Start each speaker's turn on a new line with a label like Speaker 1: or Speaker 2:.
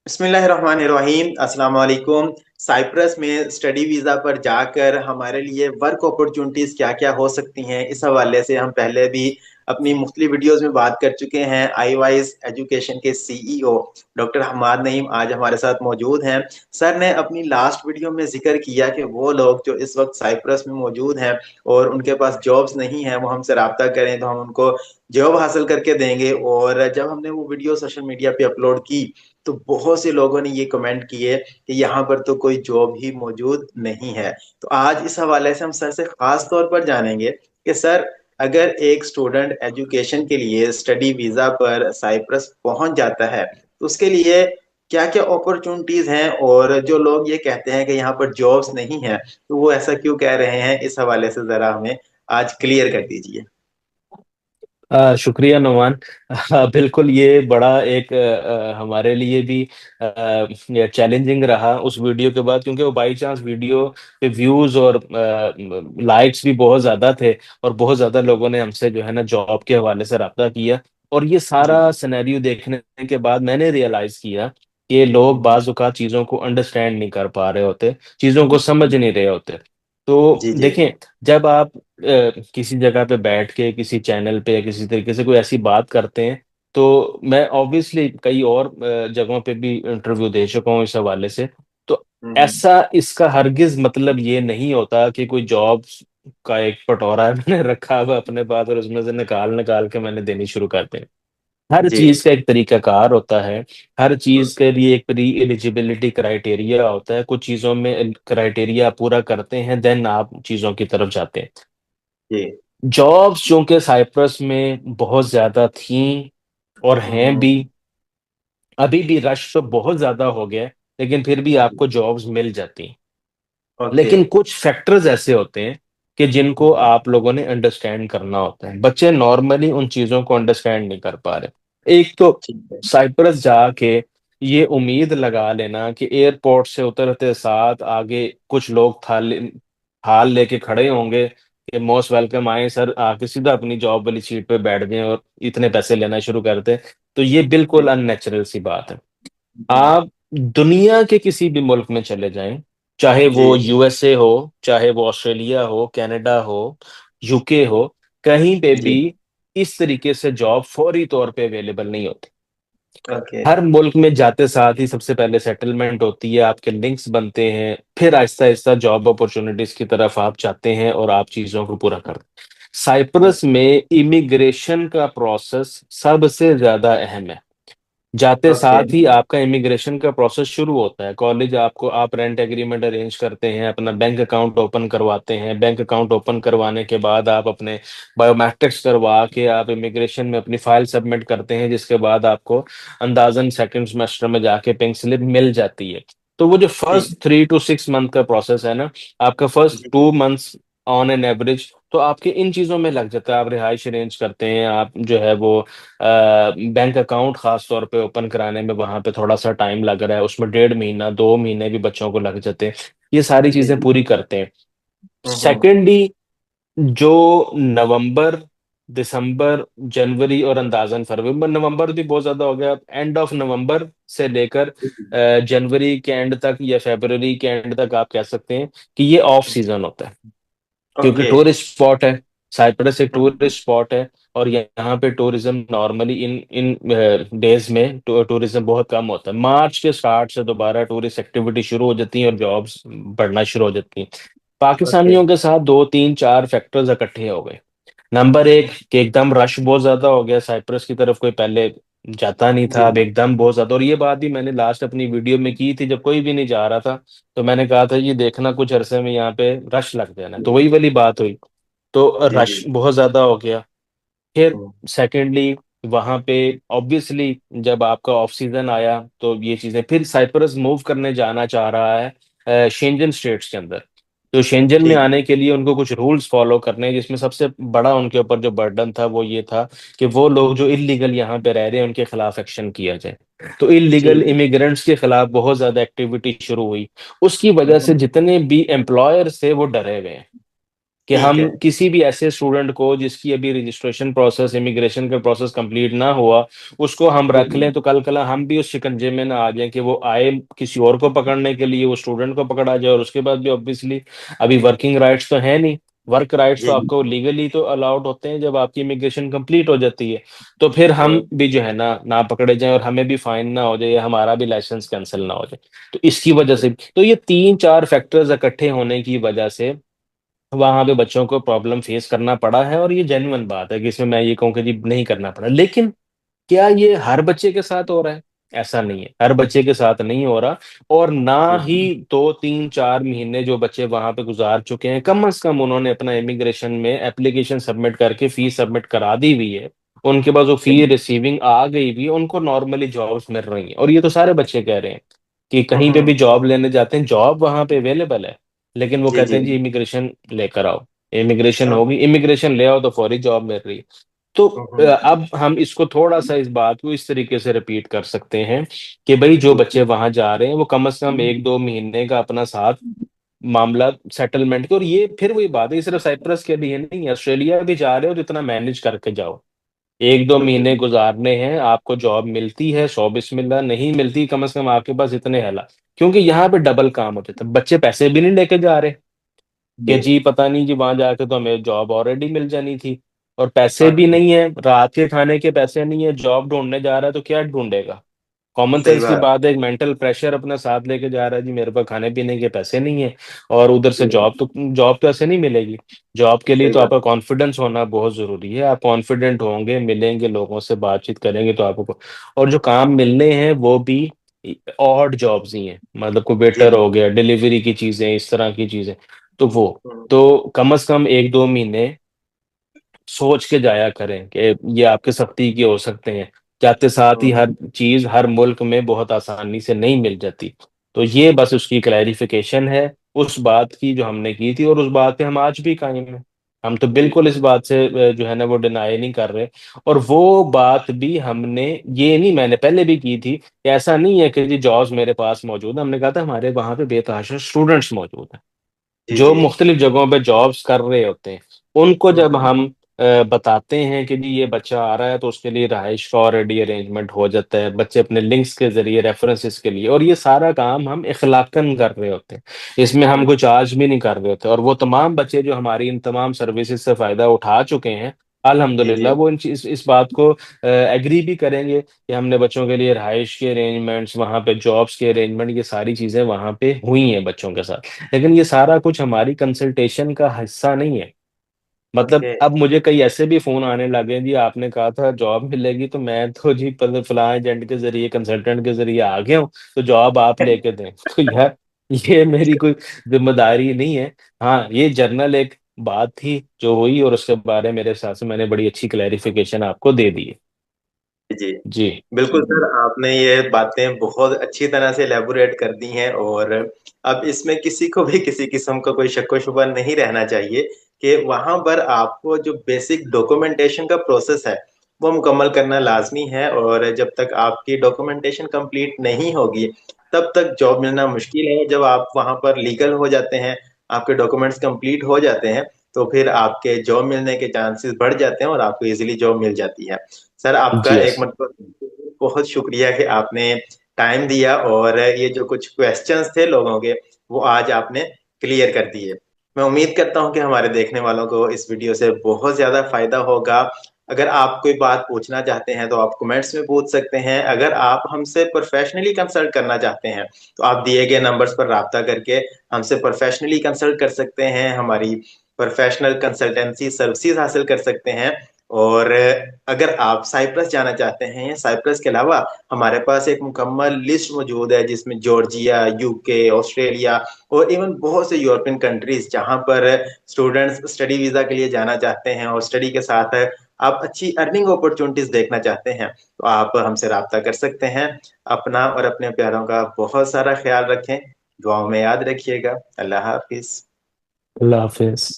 Speaker 1: बिस्मिल्लाहिर्रहमानिर्रहीम अस्सलाम वालेकुम। साइप्रस में स्टडी वीज़ा पर जाकर हमारे लिए वर्क अपॉर्चुनिटीज़ क्या क्या हो सकती हैं, इस हवाले से हम पहले भी अपनी मुख्तलिफ वीडियोज़ में बात कर चुके हैं। आई वाइज एजुकेशन के सीईओ डॉक्टर हमाद नईम आज हमारे साथ मौजूद हैं। सर ने अपनी लास्ट वीडियो में जिक्र किया कि वो लोग जो इस वक्त साइप्रस में मौजूद हैं और उनके पास जॉब्स नहीं हैं, वो हमसे रब्ता करें तो हम उनको जॉब हासिल करके देंगे। और जब हमने वो वीडियो सोशल मीडिया पे अपलोड की तो बहुत से लोगों ने ये कमेंट किए कि यहाँ पर तो कोई जॉब ही मौजूद नहीं है। तो आज इस हवाले से हम सर से खास तौर पर जानेंगे कि सर, अगर एक स्टूडेंट एजुकेशन के लिए स्टडी वीजा पर साइप्रस पहुंच जाता है तो उसके लिए क्या क्या अपॉर्चुनिटीज हैं, और जो लोग ये कहते हैं कि यहाँ पर जॉब्स नहीं है तो वो ऐसा क्यों कह रहे हैं, इस हवाले से जरा हमें आज क्लियर कर दीजिए।
Speaker 2: शुक्रिया नुमान। बिल्कुल ये बड़ा एक हमारे लिए भी चैलेंजिंग रहा उस वीडियो के बाद, क्योंकि वो बाई चांस वीडियो पे व्यूज और लाइक्स भी बहुत ज़्यादा थे और बहुत ज़्यादा लोगों ने हमसे जो है ना जॉब के हवाले से रब्ता किया। और ये
Speaker 1: जी।
Speaker 2: सारा सिनेरियो देखने के बाद मैंने रियलाइज़ किया कि लोग बाज़ औक़ात चीज़ों को अंडरस्टैंड नहीं कर पा रहे होते, चीज़ों को समझ नहीं रहे होते। तो
Speaker 1: जी। जी।
Speaker 2: देखें, जब आप किसी जगह पे बैठ के किसी चैनल पे या किसी तरीके से कोई ऐसी बात करते हैं, तो मैं ऑब्वियसली कई और जगहों पे भी इंटरव्यू दे चुका हूँ इस हवाले से। तो
Speaker 1: हम्म।
Speaker 2: ऐसा इसका हरगिज मतलब ये नहीं होता कि कोई जॉब का एक पटोरा है मैंने रखा हुआ अपने पास और उसमें से निकाल निकाल के मैंने देनी शुरू कर दी। हर
Speaker 1: जी।
Speaker 2: चीज का एक तरीकाकार होता है। हर चीज के लिए एक प्री एलिजिबिलिटी क्राइटेरिया होता है। कुछ चीजों में क्राइटेरिया पूरा करते हैं, देन आप चीजों की तरफ जाते हैं।
Speaker 1: जी।
Speaker 2: जॉब्स चूंकि साइप्रस में बहुत ज्यादा थी और हैं भी,
Speaker 1: हम्म।
Speaker 2: अभी भी रश तो बहुत ज्यादा हो गया है, लेकिन फिर भी
Speaker 1: जी।
Speaker 2: आपको जॉब्स मिल जाती हैं।
Speaker 1: ओके।
Speaker 2: लेकिन कुछ फैक्टर्स ऐसे होते हैं कि जिनको आप लोगों ने अंडरस्टैंड करना होता है। बच्चे नॉर्मली उन चीजों को अंडरस्टैंड नहीं कर पा रहे। एक तो
Speaker 1: ठीक है।
Speaker 2: साइप्रस जाके ये उम्मीद लगा लेना कि एयरपोर्ट से उतरते साथ आगे कुछ लोग थाल लेके खड़े होंगे कि मोस्ट वेलकम, आए सर, आके सीधा अपनी जॉब वाली सीट पे बैठ गए और इतने पैसे लेना शुरू कर दें। तो ये बिल्कुल अननेचुरल सी बात है। आप दुनिया के किसी भी मुल्क में चले जाएं, चाहे
Speaker 1: जी।
Speaker 2: वो यूएसए हो, चाहे वो ऑस्ट्रेलिया हो, कनाडा हो, यूके हो, कहीं पे
Speaker 1: जी।
Speaker 2: भी इस तरीके से जॉब फौरी तौर पे अवेलेबल नहीं होती।
Speaker 1: ओके।
Speaker 2: हर मुल्क में जाते साथ ही सबसे पहले सेटलमेंट होती है, आपके लिंक्स बनते हैं, फिर आहिस्ता आहिस्ता जॉब अपॉर्चुनिटीज की तरफ आप जाते हैं और आप चीजों को पूरा करते हैं। साइप्रस में इमिग्रेशन का प्रोसेस सबसे ज्यादा अहम है। जाते
Speaker 1: ओके।
Speaker 2: साथ ही आपका इमिग्रेशन का प्रोसेस शुरू होता है। कॉलेज आपको, आप रेंट एग्रीमेंट अरेंज करते हैं, अपना बैंक अकाउंट ओपन करवाते हैं। बैंक अकाउंट ओपन करवाने के बाद आप अपने बायोमेट्रिक्स करवा के आप इमिग्रेशन में अपनी फाइल सबमिट करते हैं, जिसके बाद आपको अंदाजन सेकंड सेमेस्टर में जाके पिंक स्लिप मिल जाती है। तो वो जो
Speaker 1: ठीक
Speaker 2: फर्स्ट 3 to 6 मंथ का प्रोसेस है ना, आपका
Speaker 1: है।
Speaker 2: फर्स्ट
Speaker 1: जी।
Speaker 2: 2 मंथ्स ऑन एन एवरेज तो आपके इन चीजों में लग जाता है। आप रिहाइश अरेंज करते हैं, आप जो है वो बैंक अकाउंट खास तौर पे ओपन कराने में वहां पे थोड़ा सा टाइम लग रहा है, उसमें 1.5 महीना 2 महीने भी बच्चों को लग जाते हैं। ये सारी
Speaker 1: जी।
Speaker 2: चीजें पूरी करते हैं।
Speaker 1: हम्म।
Speaker 2: सेकेंडली, जो नवंबर, दिसंबर, जनवरी और अंदाजन फरवरी, नवंबर भी बहुत ज्यादा हो गया, एंड ऑफ नवंबर से लेकर जनवरी के एंड तक या फरवरी के एंड तक आप कह सकते हैं कि ये ऑफ सीजन होता है, क्योंकि
Speaker 1: ओके।
Speaker 2: टूरिस्ट स्पॉट है। साइप्रस एक
Speaker 1: हम्म।
Speaker 2: टूरिस्ट स्पॉट है और यहाँ पे tourism normally in in days में टूरिज्म बहुत कम होता है। मार्च के स्टार्ट से दोबारा टूरिस्ट एक्टिविटी शुरू हो जाती है और जॉब्स बढ़ना शुरू हो जाती हैं।
Speaker 1: ओके।
Speaker 2: पाकिस्तानियों के साथ 2 3 4 फैक्टर्स इकट्ठे हो गए। नंबर एक कि एकदम रश बहुत ज्यादा हो गया, साइप्रस की तरफ कोई पहले जाता नहीं
Speaker 1: जी।
Speaker 2: था, अब एकदम बहुत ज्यादा। और ये बात भी मैंने लास्ट अपनी वीडियो में की थी, जब कोई भी नहीं जा रहा था तो मैंने कहा था ये देखना कुछ अरसे में यहाँ पे रश लग जाना, तो वही वाली बात हुई। तो
Speaker 1: जी। जी।
Speaker 2: रश बहुत ज्यादा हो गया। फिर
Speaker 1: हम्म।
Speaker 2: सेकेंडली, वहां पे ऑब्वियसली जब आपका ऑफ सीजन आया तो ये चीजें, फिर साइप्रस मूव करने जाना चाह रहा है शेंजन स्टेट्स के अंदर। तो शेंजन में
Speaker 1: ठीक।
Speaker 2: आने के लिए उनको कुछ रूल्स फॉलो करने हैं, जिसमें सबसे बड़ा उनके ऊपर जो बर्डन था वो ये था कि वो लोग जो इलीगल यहाँ पे रह रहे हैं उनके खिलाफ एक्शन किया जाए। तो इलीगल
Speaker 1: ठीक।
Speaker 2: इमिग्रेंट्स के खिलाफ बहुत ज्यादा एक्टिविटी शुरू हुई। उसकी वजह से
Speaker 1: हम्म।
Speaker 2: जितने भी एम्प्लॉयर्स थे वो डरे हुए हैं। कि
Speaker 1: ठीक
Speaker 2: हम
Speaker 1: है।
Speaker 2: किसी भी ऐसे स्टूडेंट को जिसकी अभी रजिस्ट्रेशन प्रोसेस, इमिग्रेशन का प्रोसेस कंप्लीट ना हुआ, उसको हम रख लें, तो कल कल हम भी उस शिकंजे में ना आ जाएं कि वो आए किसी और को पकड़ने के लिए, वो स्टूडेंट को पकड़ा जाए, और उसके बाद भी ऑब्वियसली अभी वर्किंग राइट्स तो है नहीं। वर्क राइट्स तो
Speaker 1: जी
Speaker 2: आपको लीगली तो अलाउड होते हैं जब आपकी इमिग्रेशन कंप्लीट हो जाती है। तो फिर हम
Speaker 1: जी
Speaker 2: भी जो है ना ना पकड़े जाएं और हमें भी फाइन ना हो जाए या हमारा भी लाइसेंस कैंसिल ना हो जाए। तो इसकी वजह से, तो ये तीन चार फैक्टर्स इकट्ठे होने की वजह से वहां पे बच्चों को प्रॉब्लम फेस करना पड़ा है। और ये जेन्युइन बात है कि इसमें मैं ये कहूँ कि जी नहीं करना पड़ा, लेकिन क्या ये हर बच्चे के साथ हो रहा है? ऐसा नहीं है, हर बच्चे के साथ नहीं हो रहा। और ना
Speaker 1: जी
Speaker 2: ही 2 3 4 महीने जो बच्चे वहां पे गुजार चुके हैं, कम से कम उन्होंने अपना इमिग्रेशन में एप्लीकेशन सबमिट करके फीस सबमिट करा दी हुई है, उनके पास वो फी रिसीविंग आ गई भी है, उनको नॉर्मली जॉब्स मिल रही हैं। और ये तो सारे बच्चे कह रहे हैं कि कहीं पे भी जॉब लेने जाते हैं, जॉब वहां पे अवेलेबल है, लेकिन वो
Speaker 1: जी
Speaker 2: कहते
Speaker 1: जी।
Speaker 2: हैं जी इमिग्रेशन लेकर आओ। इमिग्रेशन
Speaker 1: हाँ,
Speaker 2: होगी, इमिग्रेशन ले आओ तो फौरी जॉब मिल रही है। तो अब हम इसको थोड़ा सा, इस बात को इस तरीके से रिपीट कर सकते हैं कि भाई जो बच्चे वहां जा रहे हैं वो कम से कम 1 2 महीने का अपना साथ मामला सेटलमेंट के, और ये फिर वही बात है, ये सिर्फ साइप्रस के लिए नहीं, ऑस्ट्रेलिया भी जा रहे हो तो इतना मैनेज करके जाओ। 1 2 महीने गुजारने हैं, आपको जॉब मिलती है 100 बिस्मिल्लाह, नहीं मिलती कम से कम आपके पास इतने हला, क्योंकि यहाँ पे डबल काम होते थे, बच्चे पैसे भी नहीं लेके जा रहे कि
Speaker 1: जी।
Speaker 2: जी पता नहीं जी वहां जाके तो हमें जॉब ऑलरेडी मिल जानी थी, और पैसे
Speaker 1: हाँ,
Speaker 2: भी नहीं है, रात के खाने के पैसे नहीं है, जॉब ढूंढने जा रहा है तो क्या ढूंढेगा? कॉमन
Speaker 1: सही
Speaker 2: सेंस की
Speaker 1: बात।
Speaker 2: बात है, एक मेंटल प्रेशर अपना साथ लेके जा रहा है जी, मेरे पास खाने पीने के पैसे नहीं है, और उधर से
Speaker 1: जी,
Speaker 2: जॉब तो ऐसे नहीं मिलेगी। जॉब के लिए
Speaker 1: सही
Speaker 2: तो
Speaker 1: बात।
Speaker 2: आपका कॉन्फिडेंस होना बहुत जरूरी है, आप कॉन्फिडेंट होंगे, मिलेंगे लोगों से, बातचीत करेंगे तो आपको, और जो काम मिलने हैं वो भी ऑड जॉब्स ही हैं, मतलब कोई
Speaker 1: जी
Speaker 2: वेटर
Speaker 1: जी।
Speaker 2: हो गया, डिलीवरी की चीजें, इस तरह की चीजें। तो वो,
Speaker 1: हम्म,
Speaker 2: तो कम से कम 1 2 महीने सोच के जाया करें कि ये आपके सख्ती के हो सकते हैं। जाते साथ ही
Speaker 1: हम्म,
Speaker 2: हर चीज हर मुल्क में बहुत आसानी से नहीं मिल जाती। तो ये बस उसकी क्लैरिफिकेशन है उस बात की जो हमने की थी, और उस बात पे हम आज भी कायम हैं। हम तो
Speaker 1: जी
Speaker 2: बिल्कुल इस बात से जो है ना वो डिनाई नहीं कर रहे। और वो बात भी हमने, ये नहीं मैंने पहले भी की थी कि ऐसा नहीं है कि जी जॉब्स मेरे पास मौजूद है, हमने कहा था हमारे वहां पे बेतहाशा स्टूडेंट्स मौजूद हैं
Speaker 1: जी
Speaker 2: जो
Speaker 1: जी।
Speaker 2: मुख्तलिफ जगहों पे जॉब्स कर रहे होते हैं। उनको जब
Speaker 1: हम्म,
Speaker 2: हम बताते हैं कि जी ये बच्चा आ रहा है तो उसके लिए रहाइश का ऑलरेडी अरेंजमेंट हो जाता है, बच्चे अपने लिंक्स के जरिए, रेफरेंसेस के लिए, और ये सारा काम हम इखलाकन कर रहे होते हैं, इसमें हम
Speaker 1: हम्म,
Speaker 2: कुछ चार्ज भी नहीं कर रहे होते। और वो तमाम बच्चे जो हमारी इन तमाम सर्विसेज से फायदा उठा चुके हैं,
Speaker 1: जी
Speaker 2: अल्हम्दुलिल्लाह,
Speaker 1: जी।
Speaker 2: वो इस बात को एग्री भी करेंगे कि हमने बच्चों के लिए रहाइश के अरेंजमेंट्स, वहाँ पे जॉब्स के अरेंजमेंट, ये सारी चीज़ें वहाँ पे हुई हैं बच्चों के साथ। लेकिन ये सारा कुछ हमारी कंसल्टेशन का हिस्सा नहीं है। मतलब
Speaker 1: ओके।
Speaker 2: अब मुझे कई ऐसे भी फोन आने लगे जी, आपने कहा था जॉब मिलेगी, तो मैं तो जी फलां एजेंट के जरिए, कंसल्टेंट के जरिए आ गया हूँ, तो जॉब आप लेके दें। तो यार ये मेरी कोई जिम्मेदारी नहीं है। हाँ, ये जर्नल एक बात थी जो हुई, और उसके बारे में मेरे हिसाब से मैंने बड़ी अच्छी क्लैरिफिकेशन आपको दे दी है।
Speaker 1: जी
Speaker 2: जी।
Speaker 1: बिल्कुल सर, आपने ये बातें बहुत अच्छी तरह से एलेबोरेट कर दी हैं। और अब इसमें किसी को भी किसी किस्म का कोई शक व शुबा नहीं रहना चाहिए कि वहां पर आपको जो बेसिक डॉक्यूमेंटेशन का प्रोसेस है वो मुकम्मल करना लाजमी है। और जब तक आपकी डॉक्यूमेंटेशन कंप्लीट नहीं होगी तब तक जॉब मिलना मुश्किल है। जब आप वहां पर लीगल हो जाते हैं, आपके डॉक्यूमेंट्स कंप्लीट हो जाते हैं, तो फिर आपके जॉब मिलने के चांसेस बढ़ जाते हैं और आपको इजीली जॉब मिल जाती है। सर आपका
Speaker 2: जी
Speaker 1: एक
Speaker 2: यस।
Speaker 1: मतलब बहुत शुक्रिया कि आपने टाइम दिया और ये जो कुछ क्वेश्चंस थे लोगों के वो आज आपने क्लियर कर दिए। मैं उम्मीद करता हूँ कि हमारे देखने वालों को इस वीडियो से बहुत ज्यादा फायदा होगा। अगर आप कोई बात पूछना चाहते हैं तो आप कमेंट्स में पूछ सकते हैं। अगर आप हमसे प्रोफेशनली कंसल्ट करना चाहते हैं तो आप दिए गए नंबर्स पर राब्ता करके हमसे प्रोफेशनली कंसल्ट कर सकते हैं, हमारी प्रोफेशनल कंसल्टेंसी सर्विसेज हासिल कर सकते हैं। और अगर आप साइप्रस जाना चाहते हैं, साइप्रस के अलावा हमारे पास एक मुकम्मल लिस्ट मौजूद है जिसमें जॉर्जिया, यूके, ऑस्ट्रेलिया और इवन बहुत से यूरोपियन कंट्रीज जहां पर स्टूडेंट्स स्टडी वीजा के लिए जाना चाहते हैं और स्टडी के साथ आप अच्छी अर्निंग अपॉर्चुनिटीज देखना चाहते हैं तो आप हमसे राब्ता कर सकते हैं। अपना और अपने प्यारों का बहुत सारा ख्याल रखें, दुआओं में याद रखिएगा। अल्लाह हाफिज।
Speaker 2: अल्लाह हाफिज।